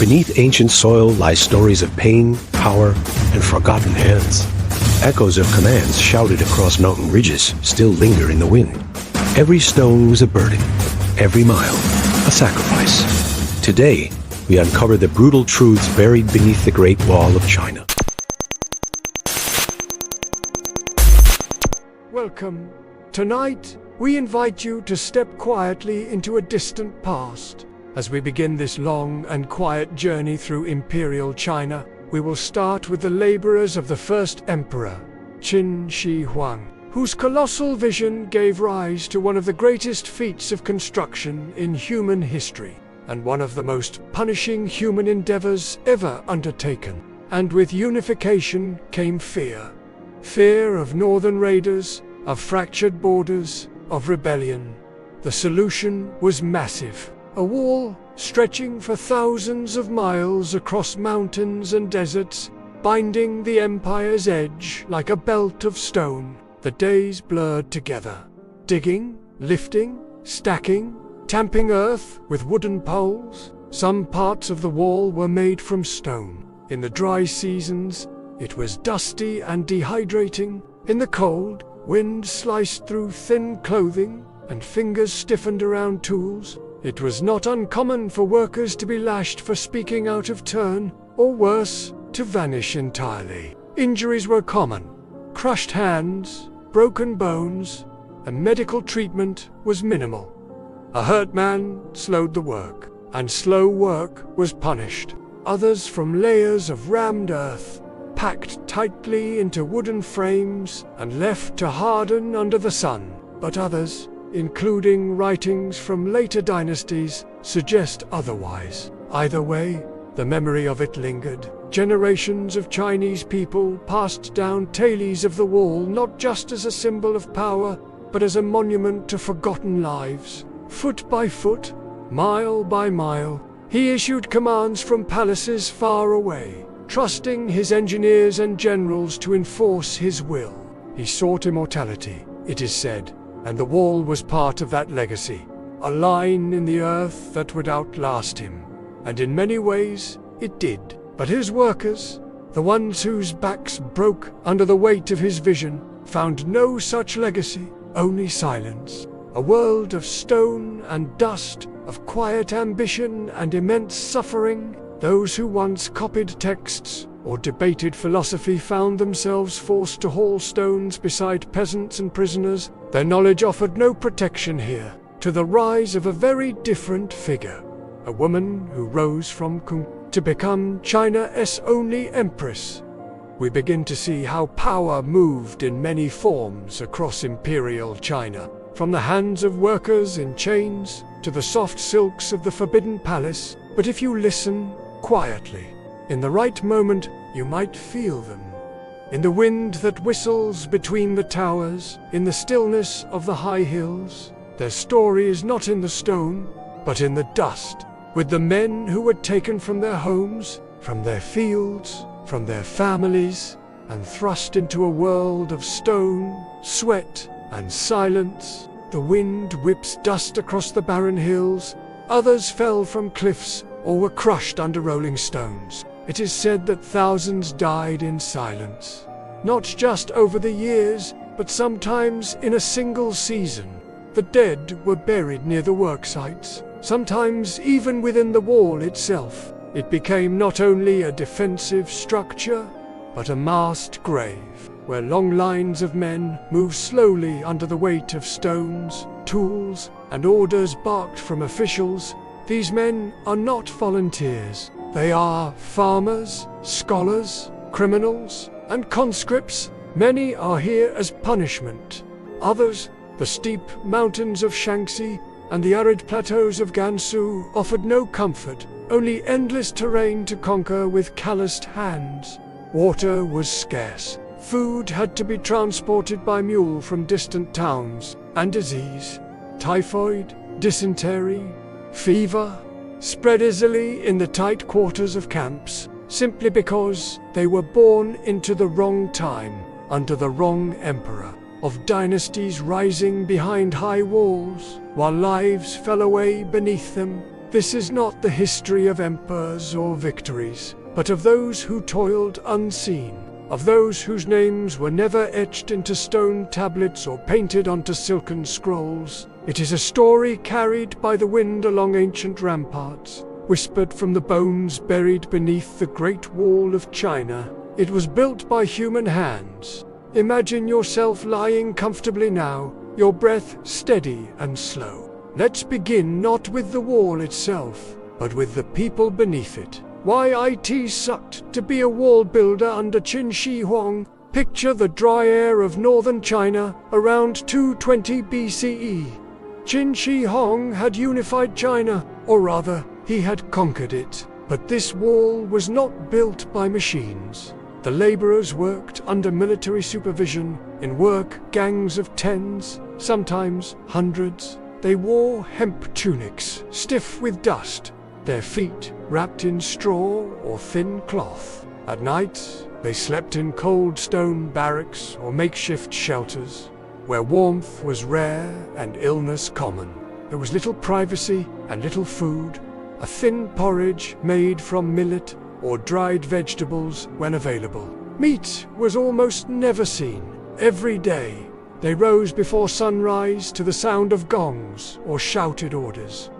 Beneath ancient soil lie stories of pain, power, and forgotten hands. Echoes of commands shouted across mountain ridges still linger in the wind. Every stone was a burden, every mile a sacrifice. Today, we uncover the brutal truths buried beneath the Great Wall of China. Welcome. Tonight, we invite you to step quietly into a distant past. As we begin this long and quiet journey through Imperial China, we will start with the laborers of the first emperor, Qin Shi Huang, whose colossal vision gave rise to one of the greatest feats of construction in human history, and one of the most punishing human endeavors ever undertaken. And with unification came fear. Fear of northern raiders, of fractured borders, of rebellion. The solution was massive. A wall stretching for thousands of miles across mountains and deserts, binding the empire's edge like a belt of stone. The days blurred together. Digging, lifting, stacking, tamping earth with wooden poles. Some parts of the wall were made from stone. In the dry seasons, it was dusty and dehydrating. In the cold, wind sliced through thin clothing, and fingers stiffened around tools. It was not uncommon for workers to be lashed for speaking out of turn, or worse, to vanish entirely. Injuries were common. Crushed hands, broken bones, and medical treatment was minimal. A hurt man slowed the work, and slow work was punished. Others from layers of rammed earth, packed tightly into wooden frames and left to harden under the sun. But others, including writings from later dynasties, suggest otherwise. Either way, the memory of it lingered. Generations of Chinese people passed down tales of the wall not just as a symbol of power, but as a monument to forgotten lives. Foot by foot, mile by mile, he issued commands from palaces far away, trusting his engineers and generals to enforce his will. He sought immortality, it is said, and the wall was part of that legacy, a line in the earth that would outlast him. And in many ways, it did. But his workers, the ones whose backs broke under the weight of his vision, found no such legacy, only silence. A world of stone and dust, of quiet ambition and immense suffering. Those who once copied texts or debated philosophy found themselves forced to haul stones beside peasants and prisoners. Their knowledge offered no protection here to the rise of a very different figure. A woman who rose from Kung to become China's only empress. We begin to see how power moved in many forms across Imperial China, from the hands of workers in chains to the soft silks of the Forbidden Palace. But if you listen quietly, in the right moment, you might feel them. In the wind that whistles between the towers, in the stillness of the high hills. Their story is not in the stone, but in the dust, with the men who were taken from their homes, from their fields, from their families, and thrust into a world of stone, sweat, and silence. The wind whips dust across the barren hills. Others fell from cliffs or were crushed under rolling stones. It is said that thousands died in silence, not just over the years, but sometimes in a single season. The dead were buried near the work sites, sometimes even within the wall itself. It became not only a defensive structure, but a massed grave, where long lines of men moved slowly under the weight of stones, tools, and orders barked from officials. These men are not volunteers. They are farmers, scholars, criminals, and conscripts. Many are here as punishment. Others, the steep mountains of Shaanxi and the arid plateaus of Gansu, offered no comfort, only endless terrain to conquer with calloused hands. Water was scarce. Food had to be transported by mule from distant towns, and disease, typhoid, dysentery, fever, spread easily in the tight quarters of camps, simply because they were born into the wrong time, under the wrong emperor. Of dynasties rising behind high walls, while lives fell away beneath them, This is not the history of emperors or victories, but of those who toiled unseen, of those whose names were never etched into stone tablets or painted onto silken scrolls. It is a story carried by the wind along ancient ramparts, whispered from the bones buried beneath the Great Wall of China. It was built by human hands. Imagine yourself lying comfortably now, your breath steady and slow. Let's begin not with the wall itself, but with the people beneath it. Why it sucked to be a wall builder under Qin Shi Huang. Picture the dry air of northern China around 220 BCE. Qin Shi Huang had unified China, or rather, he had conquered it. But this wall was not built by machines. The laborers worked under military supervision, in work gangs of tens, sometimes hundreds. They wore hemp tunics, stiff with dust, their feet wrapped in straw or thin cloth. At night, they slept in cold stone barracks or makeshift shelters, where warmth was rare and illness common. There was little privacy and little food, a thin porridge made from millet or dried vegetables when available. Meat was almost never seen. Every day, they rose before sunrise to the sound of gongs or shouted orders.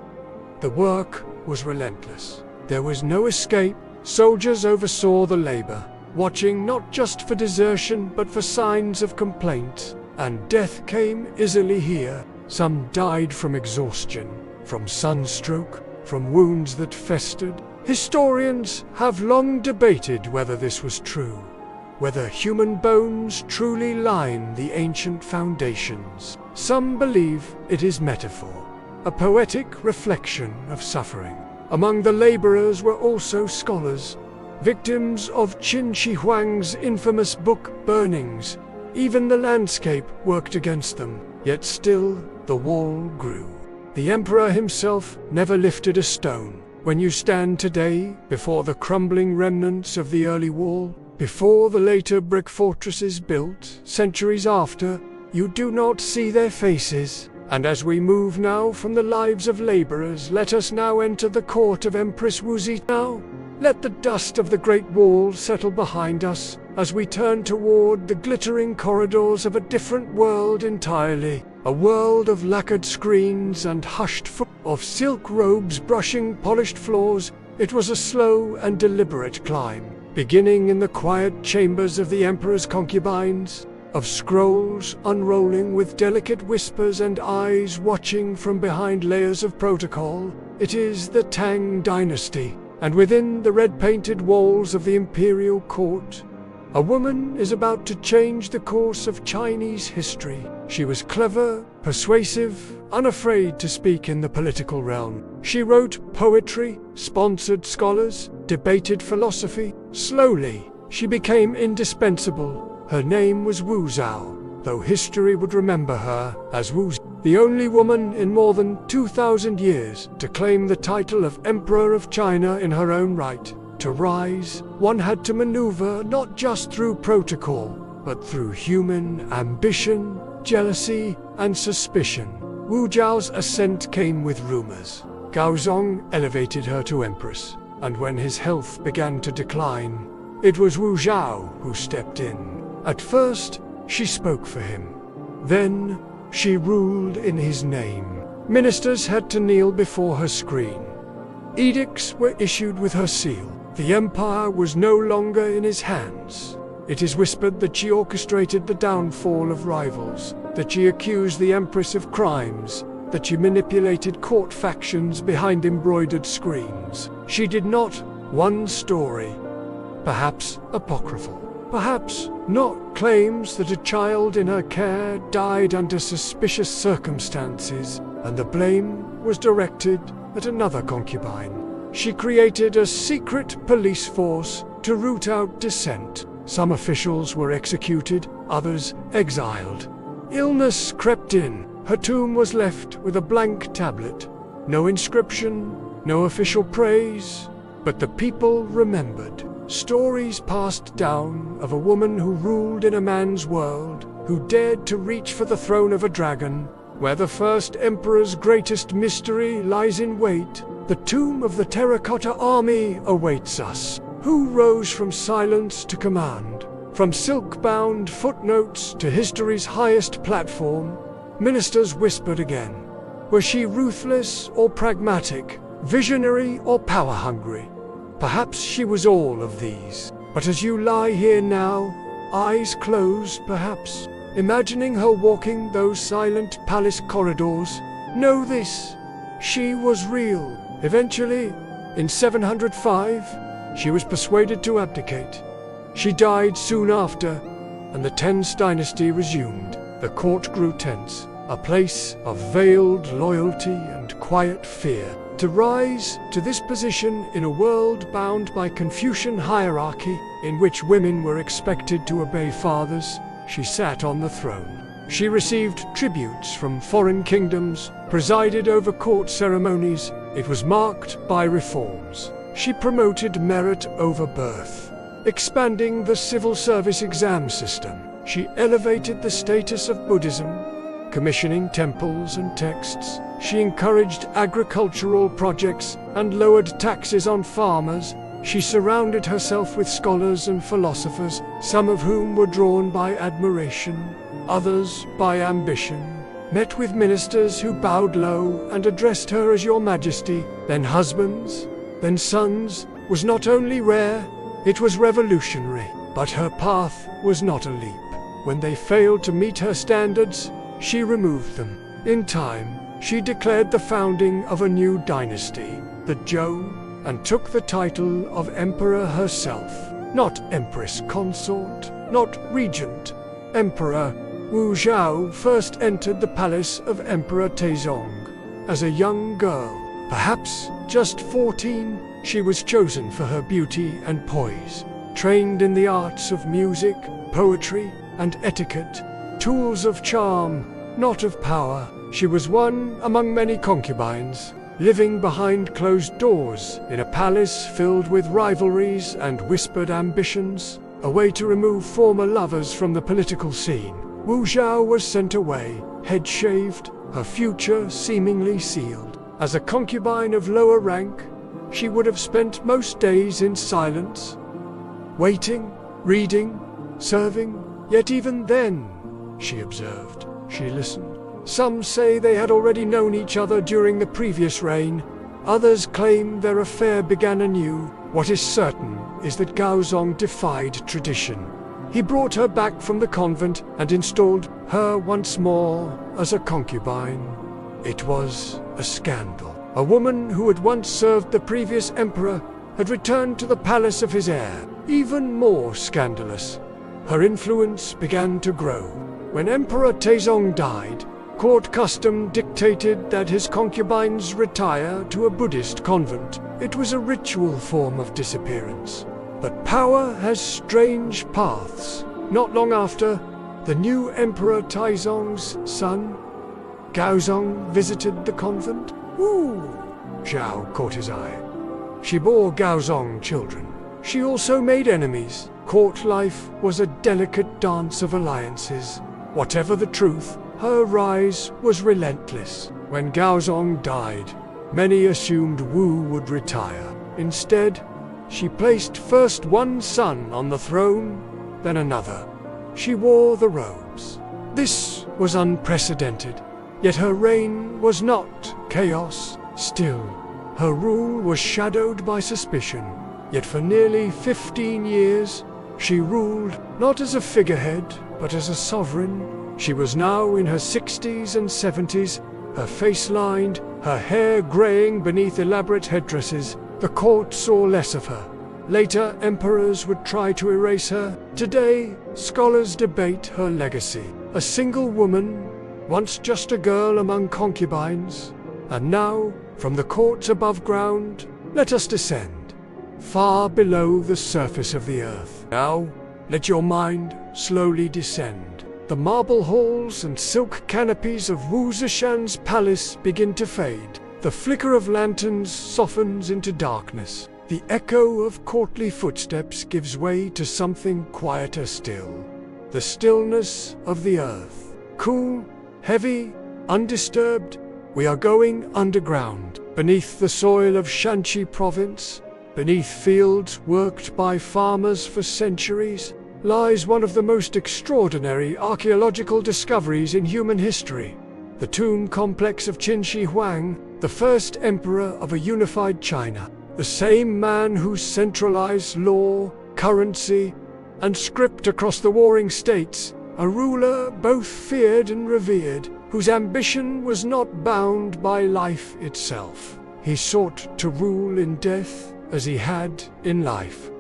The work was relentless. There was no escape. Soldiers oversaw the labor, watching not just for desertion but for signs of complaint. And death came easily here. Some died from exhaustion, from sunstroke, from wounds that festered. Historians have long debated whether this was true, whether human bones truly line the ancient foundations. Some believe it is metaphor, a poetic reflection of suffering. Among the laborers were also scholars, victims of Qin Shi Huang's infamous book burnings. Even the landscape worked against them, yet still the wall grew. The emperor himself never lifted a stone. When you stand today before the crumbling remnants of the early wall, before the later brick fortresses built centuries after, you do not see their faces. And as we move now from the lives of laborers, let us now enter the court of Empress Wuzi. Now, let the dust of the Great Wall settle behind us as we turn toward the glittering corridors of a different world entirely. A world of lacquered screens and hushed foot, of silk robes brushing polished floors. It was a slow and deliberate climb, beginning in the quiet chambers of the emperor's concubines, of scrolls unrolling with delicate whispers and eyes watching from behind layers of protocol. It is the Tang dynasty, and within the red-painted walls of the imperial court, a woman is about to change the course of Chinese history. She was clever, persuasive, unafraid to speak in the political realm. She wrote poetry, sponsored scholars, debated philosophy. Slowly, she became indispensable. Her name was Wu Zhao, though history would remember her as Wu Zhao, the only woman in more than 2,000 years to claim the title of Emperor of China in her own right. To rise, one had to maneuver not just through protocol, but through human ambition, jealousy, and suspicion. Wu Zhao's ascent came with rumors. Gaozong elevated her to empress, and when his health began to decline, it was Wu Zhao who stepped in. At first, she spoke for him. Then, she ruled in his name. Ministers had to kneel before her screen. Edicts were issued with her seal. The empire was no longer in his hands. It is whispered that she orchestrated the downfall of rivals, that she accused the empress of crimes, that she manipulated court factions behind embroidered screens. She did not. One story, perhaps apocryphal, perhaps not, claims that a child in her care died under suspicious circumstances, and the blame was directed at another concubine. She created a secret police force to root out dissent. Some officials were executed, others exiled. Illness crept in. Her tomb was left with a blank tablet. No inscription, no official praise, but the people remembered. Stories passed down of a woman who ruled in a man's world, who dared to reach for the throne of a dragon, where the first emperor's greatest mystery lies in wait. The tomb of the terracotta army awaits us. Who rose from silence to command? From silk-bound footnotes to history's highest platform, ministers whispered again. Was she ruthless or pragmatic, visionary or power-hungry? Perhaps she was all of these. But as you lie here now, eyes closed perhaps, imagining her walking those silent palace corridors, know this: she was real. Eventually, in 705, she was persuaded to abdicate. She died soon after, and the Ten's dynasty resumed. The court grew tense, a place of veiled loyalty and quiet fear. To rise to this position in a world bound by Confucian hierarchy, in which women were expected to obey fathers, she sat on the throne. She received tributes from foreign kingdoms, presided over court ceremonies. It was marked by reforms. She promoted merit over birth, expanding the civil service exam system. She elevated the status of Buddhism, commissioning temples and texts. She encouraged agricultural projects and lowered taxes on farmers. She surrounded herself with scholars and philosophers, some of whom were drawn by admiration, others by ambition. Met with ministers who bowed low and addressed her as Your Majesty, then husbands, then sons. Was not only rare, it was revolutionary. But her path was not a leap. When they failed to meet her standards, she removed them. In time, she declared the founding of a new dynasty, the Zhou, and took the title of emperor herself. Not empress consort, not regent. Emperor Wu Zhao first entered the palace of Emperor Taizong as a young girl. Perhaps just 14, she was chosen for her beauty and poise. Trained in the arts of music, poetry, and etiquette, tools of charm, not of power, she was one among many concubines, living behind closed doors in a palace filled with rivalries and whispered ambitions, a way to remove former lovers from the political scene. Wu Zhao was sent away, head shaved, her future seemingly sealed. As a concubine of lower rank, she would have spent most days in silence, waiting, reading, serving. Yet even then, she observed, she listened. Some say they had already known each other during the previous reign. Others claim their affair began anew. What is certain is that Gaozong defied tradition. He brought her back from the convent and installed her once more as a concubine. It was a scandal. A woman who had once served the previous emperor had returned to the palace of his heir. Even more scandalous, her influence began to grow. When Emperor Taizong died, court custom dictated that his concubines retire to a Buddhist convent. It was a ritual form of disappearance. But power has strange paths. Not long after, the new Emperor Taizong's son, Gaozong, visited the convent. Wu Zhao caught his eye. She bore Gaozong children. She also made enemies. Court life was a delicate dance of alliances. Whatever the truth, her rise was relentless. When Gaozong died, many assumed Wu would retire. Instead, she placed first one son on the throne, then another. She wore the robes. This was unprecedented. Yet her reign was not chaos. Still, her rule was shadowed by suspicion. Yet for nearly 15 years, she ruled not as a figurehead, but as a sovereign. She was now in her 60s and 70s, her face lined, her hair graying beneath elaborate headdresses. The court saw less of her. Later emperors would try to erase her. Today, scholars debate her legacy. A single woman, once just a girl among concubines, and now, from the courts above ground, let us descend, far below the surface of the earth. Now, let your mind slowly descend. The marble halls and silk canopies of Wu Zishan's palace begin to fade. The flicker of lanterns softens into darkness. The echo of courtly footsteps gives way to something quieter still. The stillness of the earth. Cool, heavy, undisturbed, we are going underground. Beneath the soil of Shanxi province, beneath fields worked by farmers for centuries, lies one of the most extraordinary archaeological discoveries in human history. The tomb complex of Qin Shi Huang, the first emperor of a unified China. The same man who centralized law, currency, and script across the warring states, a ruler both feared and revered, whose ambition was not bound by life itself. He sought to rule in death as he had in life,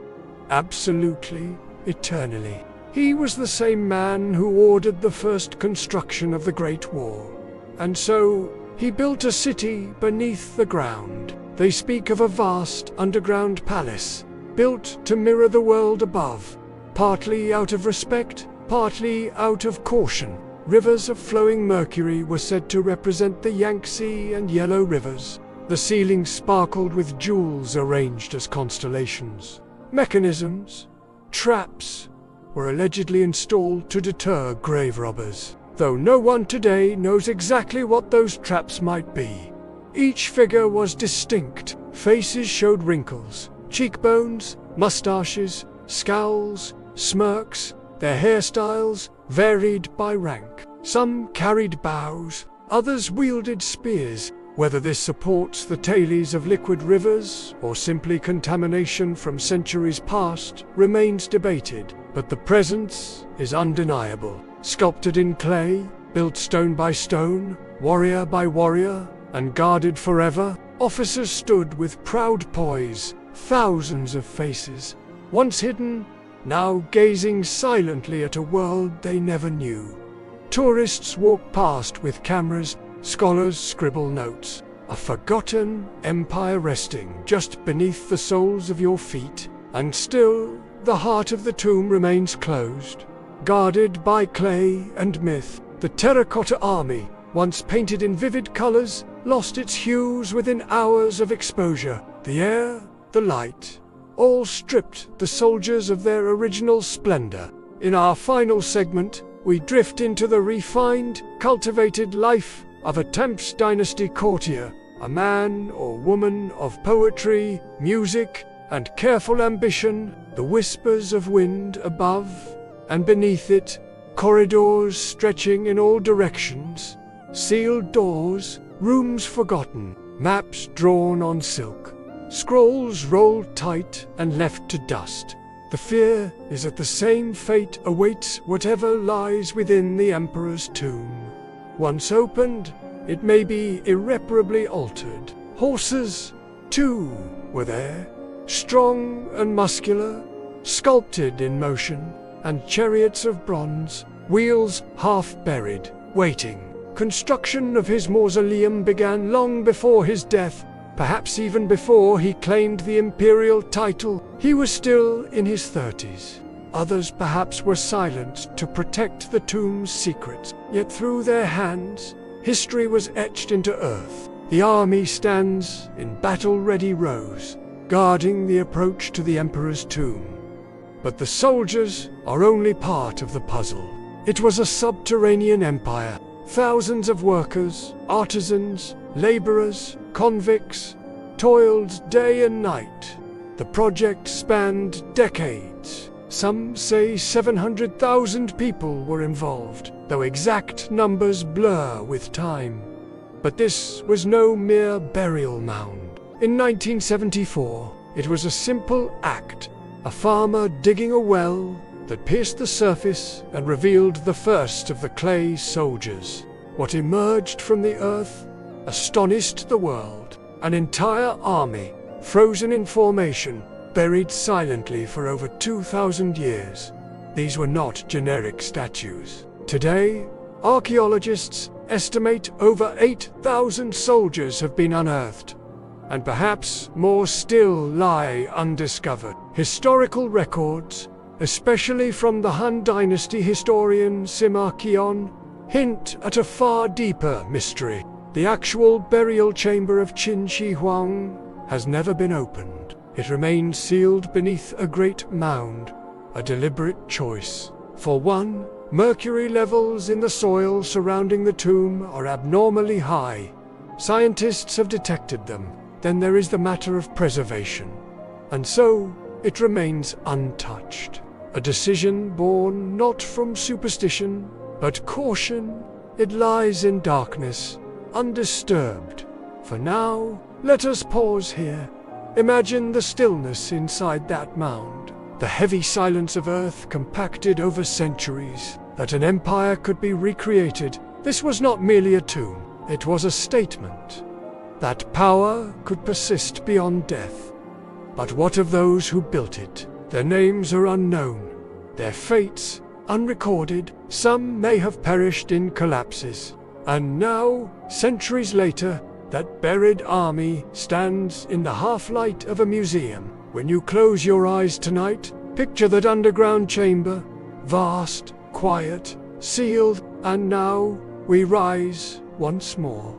absolutely, eternally. He was the same man who ordered the first construction of the Great Wall. And so, he built a city beneath the ground. They speak of a vast underground palace, built to mirror the world above, partly out of respect, partly out of caution. Rivers of flowing mercury were said to represent the Yangtze and Yellow rivers. The ceiling sparkled with jewels arranged as constellations. Mechanisms, traps, were allegedly installed to deter grave robbers, though no one today knows exactly what those traps might be. Each figure was distinct. Faces showed wrinkles, cheekbones, mustaches, scowls, smirks. Their hairstyles varied by rank. Some carried bows, others wielded spears. Whether this supports the tales of liquid rivers or simply contamination from centuries past remains debated, but the presence is undeniable. Sculpted in clay, built stone by stone, warrior by warrior, and guarded forever, officers stood with proud poise, thousands of faces, once hidden, now gazing silently at a world they never knew. Tourists walk past with cameras, scholars scribble notes. A forgotten empire resting just beneath the soles of your feet, and still the heart of the tomb remains closed. Guarded by clay and myth, the terracotta army, once painted in vivid colors, lost its hues within hours of exposure. The air, the light, all stripped the soldiers of their original splendor. In our final segment, we drift into the refined, cultivated life of a Temps dynasty courtier, a man or woman of poetry, music, and careful ambition. The whispers of wind above, and beneath it, corridors stretching in all directions, sealed doors, rooms forgotten, maps drawn on silk, scrolls rolled tight and left to dust. The fear is that the same fate awaits whatever lies within the emperor's tomb. Once opened, it may be irreparably altered. Horses, too, were there, strong and muscular, sculpted in motion, and chariots of bronze, wheels half buried, waiting. Construction of his mausoleum began long before his death, perhaps even before he claimed the imperial title. He was still in his 30s. Others perhaps were silent to protect the tomb's secrets, yet through their hands, history was etched into earth. The army stands in battle-ready rows, guarding the approach to the emperor's tomb. But the soldiers are only part of the puzzle. It was a subterranean empire. Thousands of workers, artisans, laborers, convicts, toiled day and night. The project spanned decades. Some say 700,000 people were involved, though exact numbers blur with time. But this was no mere burial mound. In 1974, it was a simple act, a farmer digging a well that pierced the surface and revealed the first of the clay soldiers. What emerged from the earth astonished the world. An entire army, frozen in formation, buried silently for over 2,000 years. These were not generic statues. Today, archaeologists estimate over 8,000 soldiers have been unearthed, and perhaps more still lie undiscovered. Historical records, especially from the Han Dynasty historian Sima Qian, hint at a far deeper mystery. The actual burial chamber of Qin Shi Huang has never been opened. It remains sealed beneath a great mound, a deliberate choice. For one, mercury levels in the soil surrounding the tomb are abnormally high, Scientists have detected them. Then there is the matter of preservation. And so, it remains untouched. A decision born not from superstition, but caution. It lies in darkness, undisturbed. For now, let us pause here. Imagine the stillness inside that mound, the heavy silence of earth compacted over centuries, that an empire could be recreated. This was not merely a tomb, it was a statement. That power could persist beyond death. But what of those who built it? Their names are unknown, their fates unrecorded. Some may have perished in collapses. And now, centuries later, that buried army stands in the half-light of a museum. When you close your eyes tonight, picture that underground chamber, vast, quiet, sealed, and now we rise once more.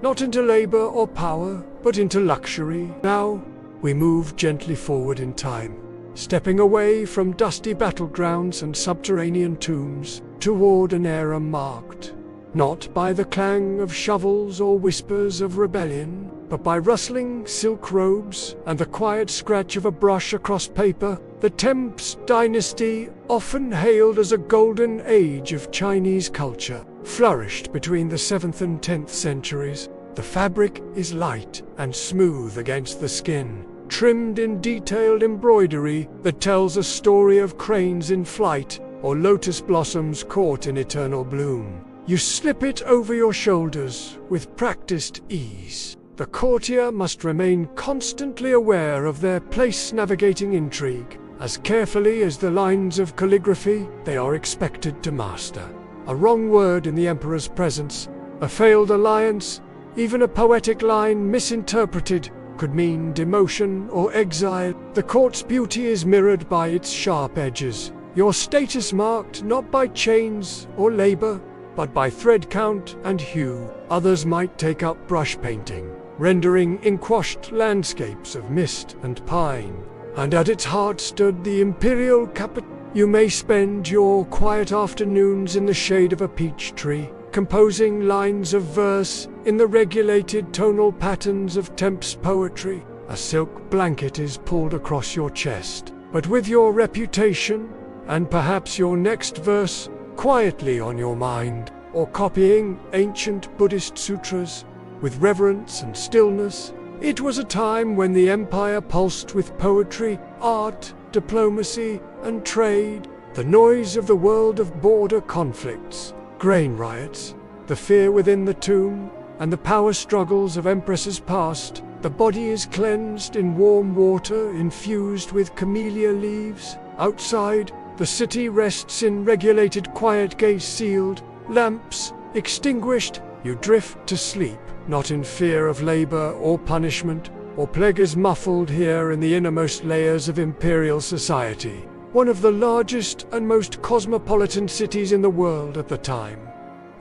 Not into labor or power, but into luxury. Now, we move gently forward in time, stepping away from dusty battlegrounds and subterranean tombs toward an era marked not by the clang of shovels or whispers of rebellion, but by rustling silk robes and the quiet scratch of a brush across paper. The Temps dynasty, often hailed as a golden age of Chinese culture, flourished between the 7th and 10th centuries. The fabric is light and smooth against the skin, trimmed in detailed embroidery that tells a story of cranes in flight or lotus blossoms caught in eternal bloom. You slip it over your shoulders with practiced ease. The courtier must remain constantly aware of their place navigating intrigue. As carefully as the lines of calligraphy, they are expected to master. A wrong word in the emperor's presence, a failed alliance, even a poetic line misinterpreted could mean demotion or exile. The court's beauty is mirrored by its sharp edges. Your status marked not by chains or labor, but by thread count and hue. Others might take up brush painting, rendering inquashed landscapes of mist and pine. And at its heart stood the imperial capital. You may spend your quiet afternoons in the shade of a peach tree, composing lines of verse in the regulated tonal patterns of Temps poetry. A silk blanket is pulled across your chest, but with your reputation, and perhaps your next verse, quietly on your mind, or copying ancient Buddhist sutras with reverence and stillness. It was a time when the empire pulsed with poetry, art, diplomacy, and trade. The noise of the world of border conflicts, grain riots, the fear within the tomb, and the power struggles of empresses past. The body is cleansed in warm water infused with camellia leaves. Outside, the city rests in regulated quiet, gaze sealed, lamps extinguished. You drift to sleep, not in fear of labor or punishment, or plague is muffled here in the innermost layers of imperial society, one of the largest and most cosmopolitan cities in the world at the time.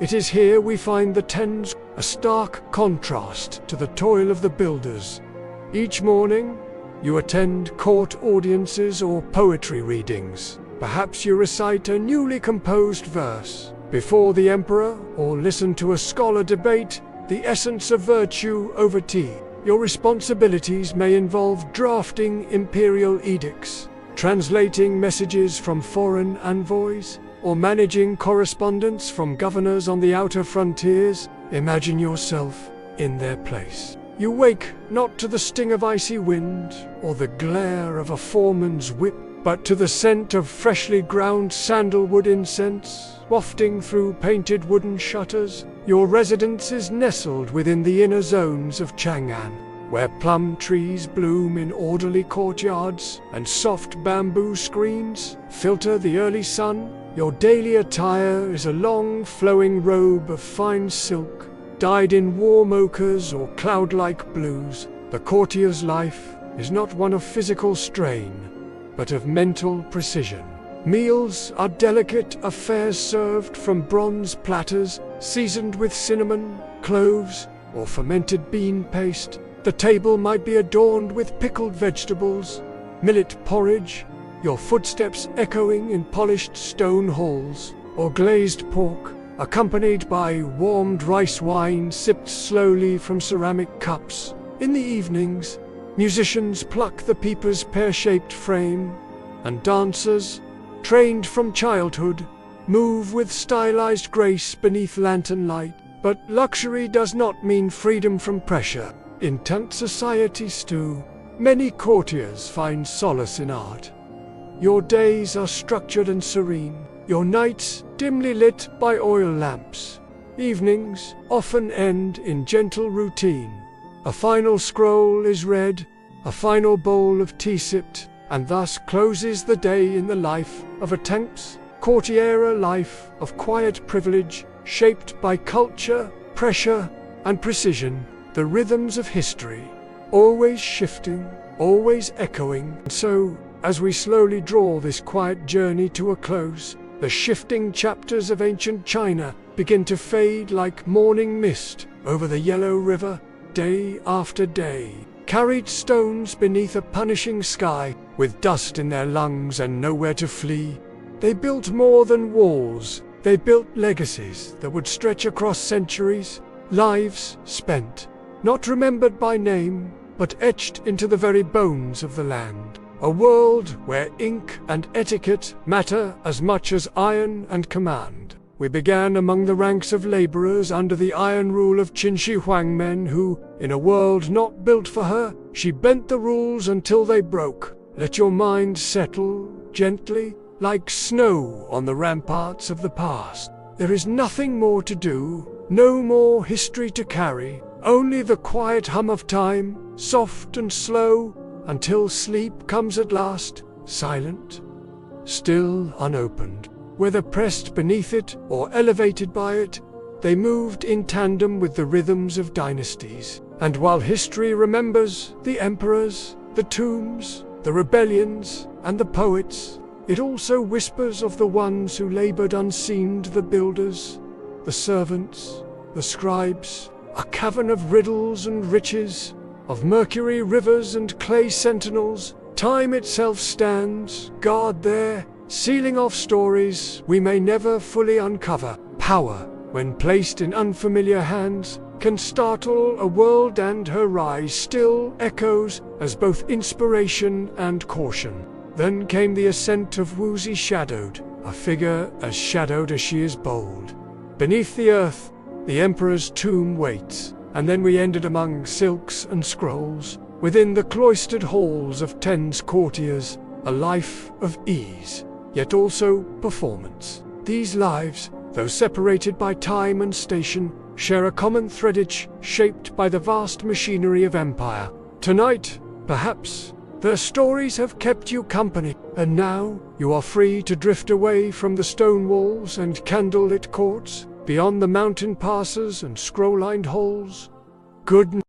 It is here we find the Tens, a stark contrast to the toil of the builders. Each morning, you attend court audiences or poetry readings. Perhaps you recite a newly composed verse before the emperor, or listen to a scholar debate the essence of virtue over tea. Your responsibilities may involve drafting imperial edicts, translating messages from foreign envoys, or managing correspondence from governors on the outer frontiers. Imagine yourself in their place. You wake not to the sting of icy wind or the glare of a foreman's whip, but to the scent of freshly ground sandalwood incense wafting through painted wooden shutters. Your residence is nestled within the inner zones of Chang'an, where plum trees bloom in orderly courtyards and soft bamboo screens filter the early sun. Your daily attire is a long flowing robe of fine silk, dyed in warm ochres or cloud-like blues. The courtier's life is not one of physical strain, but of mental precision. Meals are delicate affairs served from bronze platters, seasoned with cinnamon, cloves, or fermented bean paste. The table might be adorned with pickled vegetables, millet porridge, your footsteps echoing in polished stone halls, or glazed pork, accompanied by warmed rice wine sipped slowly from ceramic cups. In the evenings, musicians pluck the peeper's pear-shaped frame, and dancers, trained from childhood, move with stylized grace beneath lantern light. But luxury does not mean freedom from pressure. In tense societies too, many courtiers find solace in art. Your days are structured and serene, your nights dimly lit by oil lamps. Evenings often end in gentle routine. A final scroll is read, a final bowl of tea sipped, and thus closes the day in the life of a tense courtier, a life of quiet privilege, shaped by culture, pressure, and precision, the rhythms of history, always shifting, always echoing. And so, as we slowly draw this quiet journey to a close, the shifting chapters of ancient China begin to fade like morning mist over the yellow river, day after day. Carried stones beneath a punishing sky, with dust in their lungs and nowhere to flee. They built more than walls. They built legacies that would stretch across centuries, lives spent, not remembered by name, but etched into the very bones of the land. A world where ink and etiquette matter as much as iron and command. We began among the ranks of laborers under the iron rule of Qin Shi Huang men who, in a world not built for her, she bent the rules until they broke. Let your mind settle gently, like snow on the ramparts of the past. There is nothing more to do, no more history to carry, only the quiet hum of time, soft and slow, until sleep comes at last, silent, still unopened. Whether pressed beneath it or elevated by it, they moved in tandem with the rhythms of dynasties. And while history remembers the emperors, the tombs, the rebellions, and the poets, it also whispers of the ones who labored unseen, the builders, the servants, the scribes, a cavern of riddles and riches, of mercury rivers and clay sentinels. Time itself stands guard there, sealing off stories we may never fully uncover. Power, when placed in unfamiliar hands, can startle a world, and her rise still echoes as both inspiration and caution. Then came the ascent of Wuzi, shadowed, a figure as shadowed as she is bold. Beneath the earth, the emperor's tomb waits, and then we ended among silks and scrolls, within the cloistered halls of tense courtiers, a life of ease, yet also performance. These lives, though separated by time and station, share a common threadage shaped by the vast machinery of empire. Tonight, perhaps, their stories have kept you company, and now you are free to drift away from the stone walls and candlelit courts, beyond the mountain passes and scroll-lined halls. Good night.